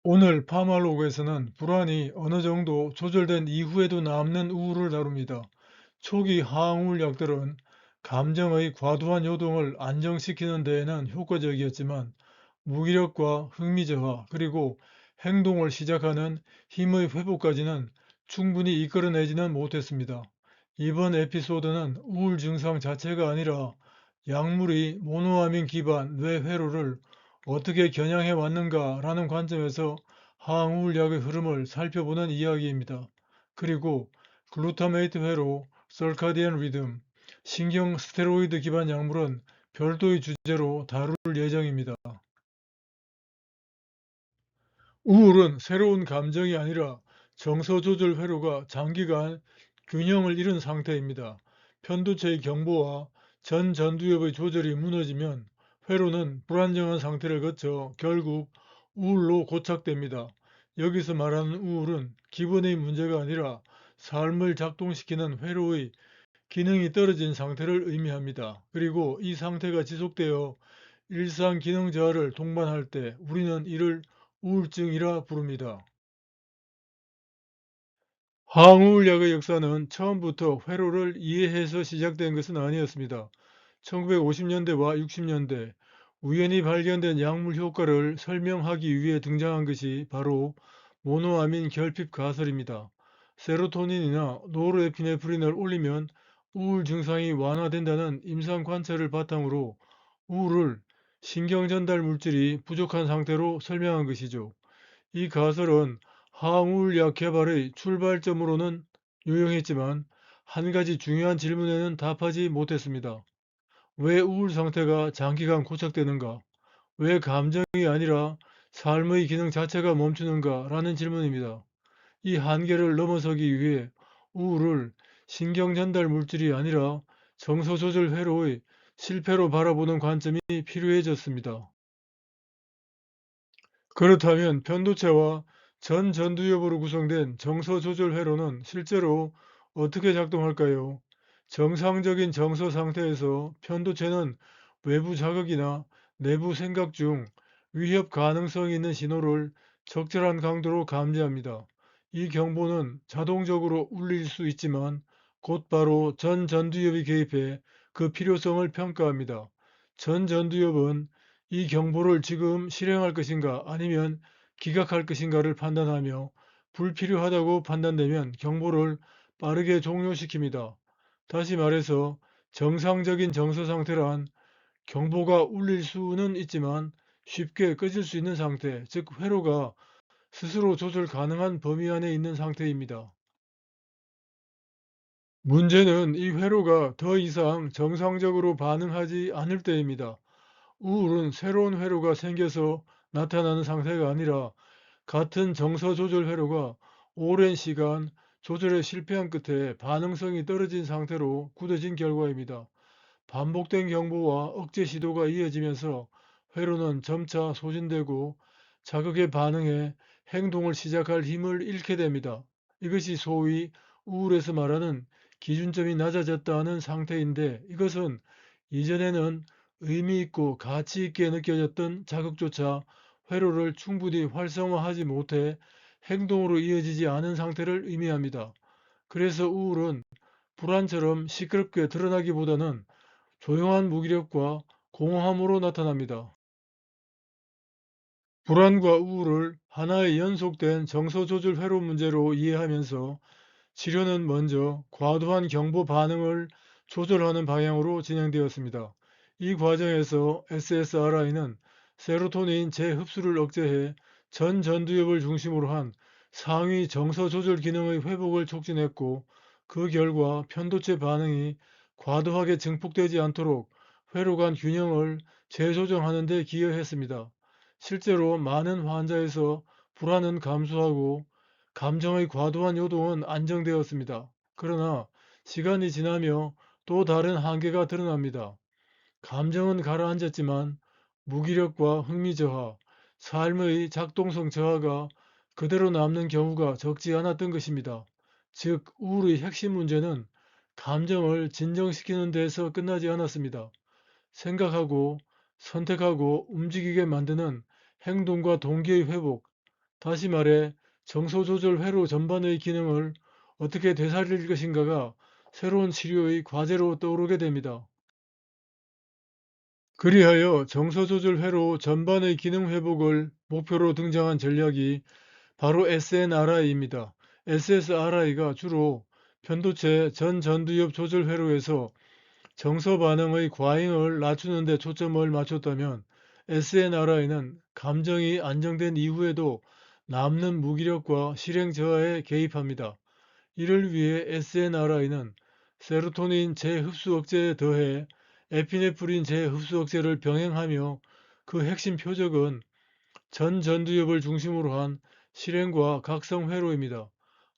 오늘 파마록에서는 불안이 어느 정도 조절된 이후에도 남는 우울을 다룹니다. 초기 항우울 약들은 감정의 과도한 요동을 안정시키는 데에는 효과적이었지만 무기력과 흥미 저하 그리고 행동을 시작하는 힘의 회복까지는 충분히 이끌어내지는 못했습니다. 이번 에피소드는 우울 증상 자체가 아니라 약물이 모노아민 기반 뇌회로를 어떻게 겨냥해 왔는가라는 관점에서 항우울약의 흐름을 살펴보는 이야기입니다. 그리고 글루타메이트 회로, 설카디안 리듬, 신경 스테로이드 기반 약물은 별도의 주제로 다룰 예정입니다. 우울은 새로운 감정이 아니라 정서 조절 회로가 장기간 균형을 잃은 상태입니다. 편도체의 경보와 전두엽의 조절이 무너지면 회로는 불안정한 상태를 거쳐 결국 우울로 고착됩니다. 여기서 말하는 우울은 기본의 문제가 아니라 삶을 작동시키는 회로의 기능이 떨어진 상태를 의미합니다. 그리고 이 상태가 지속되어 일상 기능 저하를 동반할 때 우리는 이를 우울증이라 부릅니다. 항우울약의 역사는 처음부터 회로를 이해해서 시작된 것은 아니었습니다. 1950년대와 60년대 우연히 발견된 약물 효과를 설명하기 위해 등장한 것이 바로 모노아민 결핍 가설입니다. 세로토닌이나 노르에피네프린을 올리면 우울 증상이 완화된다는 임상 관찰을 바탕으로 우울을 신경 전달 물질이 부족한 상태로 설명한 것이죠. 이 가설은 항우울약 개발의 출발점으로는 유용했지만 한 가지 중요한 질문에는 답하지 못했습니다. 왜 우울 상태가 장기간 고착되는가? 왜 감정이 아니라 삶의 기능 자체가 멈추는가? 라는 질문입니다. 이 한계를 넘어서기 위해 우울을 신경 전달 물질이 아니라 정서 조절 회로의 실패로 바라보는 관점이 필요해졌습니다. 그렇다면 편도체와 전두엽으로 구성된 정서 조절 회로는 실제로 어떻게 작동할까요? 정상적인 정서 상태에서 편도체는 외부 자극이나 내부 생각 중 위협 가능성이 있는 신호를 적절한 강도로 감지합니다. 이 경보는 자동적으로 울릴 수 있지만 곧바로 전두엽이 개입해 그 필요성을 평가합니다. 전두엽은 이 경보를 지금 실행할 것인가 아니면 기각할 것인가를 판단하며 불필요하다고 판단되면 경보를 빠르게 종료시킵니다. 다시 말해서 정상적인 정서 상태란 경보가 울릴 수는 있지만 쉽게 꺼질 수 있는 상태, 즉 회로가 스스로 조절 가능한 범위 안에 있는 상태입니다. 문제는 이 회로가 더 이상 정상적으로 반응하지 않을 때입니다. 우울은 새로운 회로가 생겨서 나타나는 상태가 아니라 같은 정서 조절 회로가 오랜 시간 조절에 실패한 끝에 반응성이 떨어진 상태로 굳어진 결과입니다. 반복된 경보와 억제 시도가 이어지면서 회로는 점차 소진되고 자극에 반응해 행동을 시작할 힘을 잃게 됩니다. 이것이 소위 우울에서 말하는 기준점이 낮아졌다는 상태인데 이것은 이전에는 의미 있고 가치 있게 느껴졌던 자극조차 회로를 충분히 활성화하지 못해 행동으로 이어지지 않은 상태를 의미합니다. 그래서 우울은 불안처럼 시끄럽게 드러나기보다는 조용한 무기력과 공허함으로 나타납니다. 불안과 우울을 하나의 연속된 정서 조절 회로 문제로 이해하면서 치료는 먼저 과도한 경보 반응을 조절하는 방향으로 진행되었습니다. 이 과정에서 SSRI는 세로토닌 재흡수를 억제해 전두엽을 중심으로 한 상위 정서 조절 기능의 회복을 촉진했고 그 결과 편도체 반응이 과도하게 증폭되지 않도록 회로 간 균형을 재조정하는 데 기여했습니다. 실제로 많은 환자에서 불안은 감소하고 감정의 과도한 요동은 안정되었습니다. 그러나 시간이 지나며 또 다른 한계가 드러납니다. 감정은 가라앉았지만 무기력과 흥미 저하, 삶의 작동성 저하가 그대로 남는 경우가 적지 않았던 것입니다. 즉, 우울의 핵심 문제는 감정을 진정시키는 데서 끝나지 않았습니다. 생각하고 선택하고 움직이게 만드는 행동과 동기의 회복, 다시 말해 정서 조절 회로 전반의 기능을 어떻게 되살릴 것인가가 새로운 치료의 과제로 떠오르게 됩니다. 그리하여 정서 조절 회로 전반의 기능 회복을 목표로 등장한 전략이 바로 SNRI입니다. SSRI가 주로 편도체 전두엽 조절 회로에서 정서 반응의 과잉을 낮추는 데 초점을 맞췄다면 SNRI는 감정이 안정된 이후에도 남는 무기력과 실행 저하에 개입합니다. 이를 위해 SNRI는 세로토닌 재흡수 억제에 더해 에피네프린 재흡수 억제를 병행하며 그 핵심 표적은 전두엽을 중심으로 한 실행과 각성 회로입니다.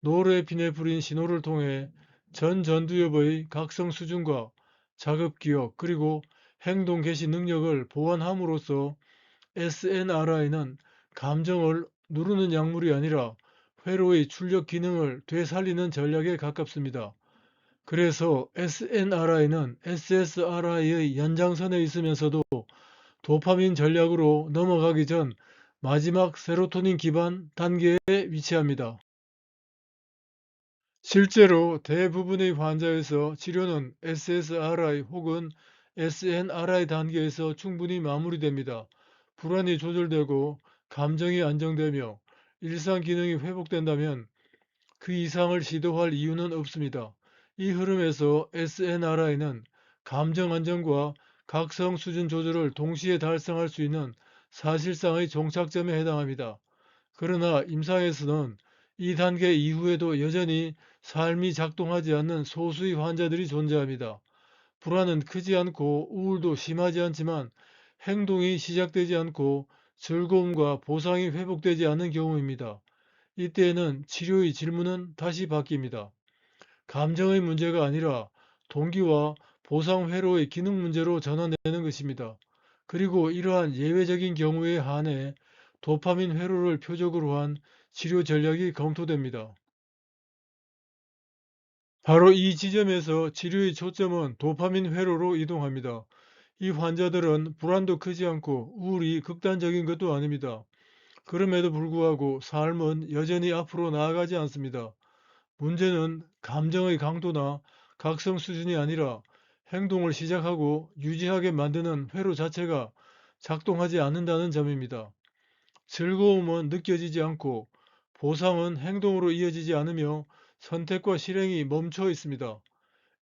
노르에피네프린 신호를 통해 전두엽의 각성 수준과 자급 기억 그리고 행동 개시 능력을 보완함으로써 SNRI는 감정을 누르는 약물이 아니라 회로의 출력 기능을 되살리는 전략에 가깝습니다. 그래서 SNRI는 SSRI의 연장선에 있으면서도 도파민 전략으로 넘어가기 전 마지막 세로토닌 기반 단계에 위치합니다. 실제로 대부분의 환자에서 치료는 SSRI 혹은 SNRI 단계에서 충분히 마무리됩니다. 불안이 조절되고 감정이 안정되며 일상 기능이 회복된다면 그 이상을 시도할 이유는 없습니다. 이 흐름에서 SNRI는 감정 안정과 각성 수준 조절을 동시에 달성할 수 있는 사실상의 종착점에 해당합니다. 그러나 임상에서는 이 단계 이후에도 여전히 삶이 작동하지 않는 소수의 환자들이 존재합니다. 불안은 크지 않고 우울도 심하지 않지만 행동이 시작되지 않고 즐거움과 보상이 회복되지 않는 경우입니다. 이때에는 치료의 질문은 다시 바뀝니다. 감정의 문제가 아니라 동기와 보상 회로의 기능 문제로 전환되는 것입니다. 그리고 이러한 예외적인 경우에 한해 도파민 회로를 표적으로 한 치료 전략이 검토됩니다. 바로 이 지점에서 치료의 초점은 도파민 회로로 이동합니다. 이 환자들은 불안도 크지 않고 우울이 극단적인 것도 아닙니다. 그럼에도 불구하고 삶은 여전히 앞으로 나아가지 않습니다. 문제는 감정의 강도나 각성 수준이 아니라 행동을 시작하고 유지하게 만드는 회로 자체가 작동하지 않는다는 점입니다. 즐거움은 느껴지지 않고 보상은 행동으로 이어지지 않으며 선택과 실행이 멈춰 있습니다.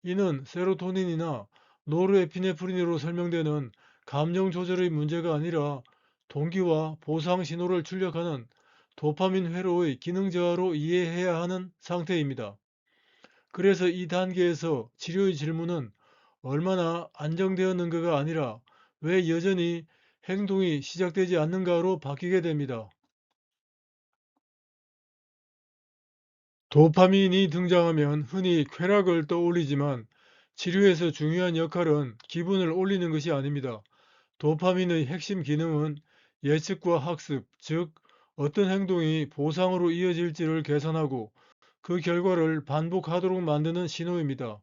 이는 세로토닌이나 노르에피네프린으로 설명되는 감정 조절의 문제가 아니라 동기와 보상 신호를 출력하는 도파민 회로의 기능 저하로 이해해야 하는 상태입니다. 그래서 이 단계에서 치료의 질문은 얼마나 안정되었는가가 아니라 왜 여전히 행동이 시작되지 않는가로 바뀌게 됩니다. 도파민이 등장하면 흔히 쾌락을 떠올리지만 치료에서 중요한 역할은 기분을 올리는 것이 아닙니다. 도파민의 핵심 기능은 예측과 학습, 즉 어떤 행동이 보상으로 이어질지를 계산하고 그 결과를 반복하도록 만드는 신호입니다.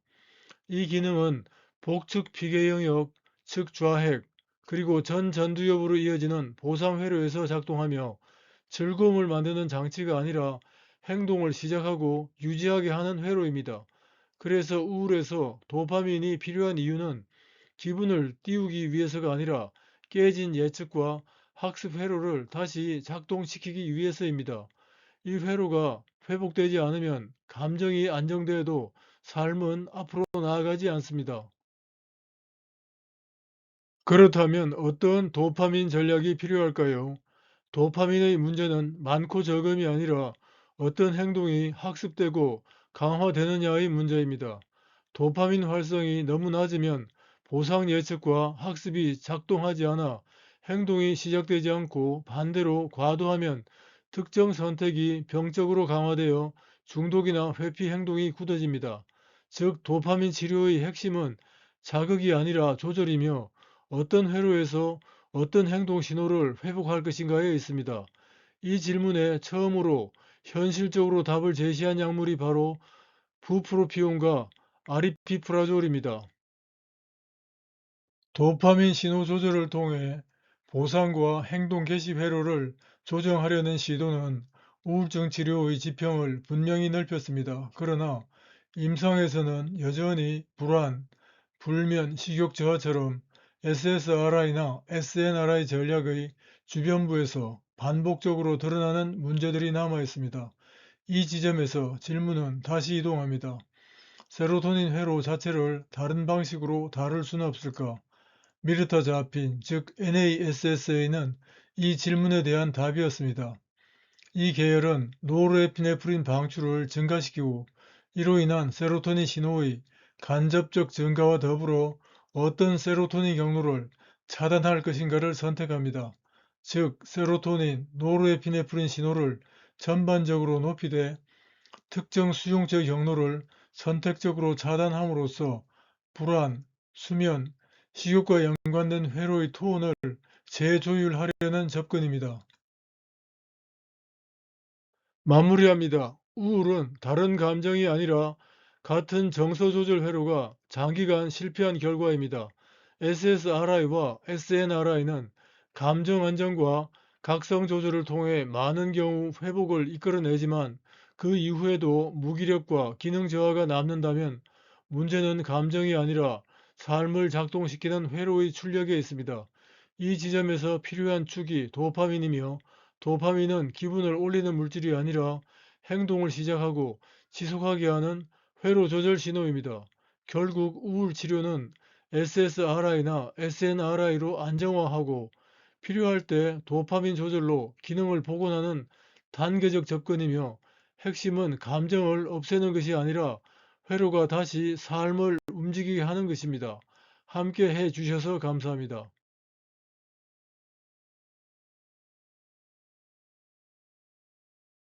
이 기능은 복측 피계 영역, 즉 좌핵, 그리고 전두엽으로 이어지는 보상 회로에서 작동하며 즐거움을 만드는 장치가 아니라 행동을 시작하고 유지하게 하는 회로입니다. 그래서 우울에서 도파민이 필요한 이유는 기분을 띄우기 위해서가 아니라 깨진 예측과 학습 회로를 다시 작동시키기 위해서입니다. 이 회로가 회복되지 않으면 감정이 안정돼도 삶은 앞으로 나아가지 않습니다. 그렇다면 어떤 도파민 전략이 필요할까요? 도파민의 문제는 많고 적음이 아니라 어떤 행동이 학습되고 강화되느냐의 문제입니다. 도파민 활성이 너무 낮으면 보상 예측과 학습이 작동하지 않아 행동이 시작되지 않고 반대로 과도하면 특정 선택이 병적으로 강화되어 중독이나 회피 행동이 굳어집니다. 즉, 도파민 치료의 핵심은 자극이 아니라 조절이며 어떤 회로에서 어떤 행동 신호를 회복할 것인가에 있습니다. 이 질문에 처음으로 현실적으로 답을 제시한 약물이 바로 부프로피온과 아리피프라졸입니다. 도파민 신호 조절을 통해 보상과 행동 개시 회로를 조정하려는 시도는 우울증 치료의 지평을 분명히 넓혔습니다. 그러나 임상에서는 여전히 불안, 불면, 식욕 저하처럼 SSRI나 SNRI 전략의 주변부에서 반복적으로 드러나는 문제들이 남아 있습니다. 이 지점에서 질문은 다시 이동합니다. 세로토닌 회로 자체를 다른 방식으로 다룰 수는 없을까? 미르타자핀, 즉 NASSA는 이 질문에 대한 답이었습니다. 이 계열은 노르에피네프린 방출을 증가시키고 이로 인한 세로토닌 신호의 간접적 증가와 더불어 어떤 세로토닌 경로를 차단할 것인가를 선택합니다. 즉, 세로토닌, 노르에피네프린 신호를 전반적으로 높이되 특정 수용체 경로를 선택적으로 차단함으로써 불안, 수면, 식욕과 연관된 회로의 톤을 재조율하려는 접근입니다. 마무리합니다. 우울은 다른 감정이 아니라 같은 정서 조절 회로가 장기간 실패한 결과입니다. SSRI와 SNRI는 감정 안정과 각성 조절을 통해 많은 경우 회복을 이끌어내지만 그 이후에도 무기력과 기능 저하가 남는다면 문제는 감정이 아니라 삶을 작동시키는 회로의 출력에 있습니다. 이 지점에서 필요한 축이 도파민이며 도파민은 기분을 올리는 물질이 아니라 행동을 시작하고 지속하게 하는 회로 조절 신호입니다. 결국 우울 치료는 SSRI나 SNRI로 안정화하고 필요할 때 도파민 조절로 기능을 복원하는 단계적 접근이며 핵심은 감정을 없애는 것이 아니라 회로가 다시 삶을 움직이게 하는 것입니다. 함께 해 주셔서 감사합니다.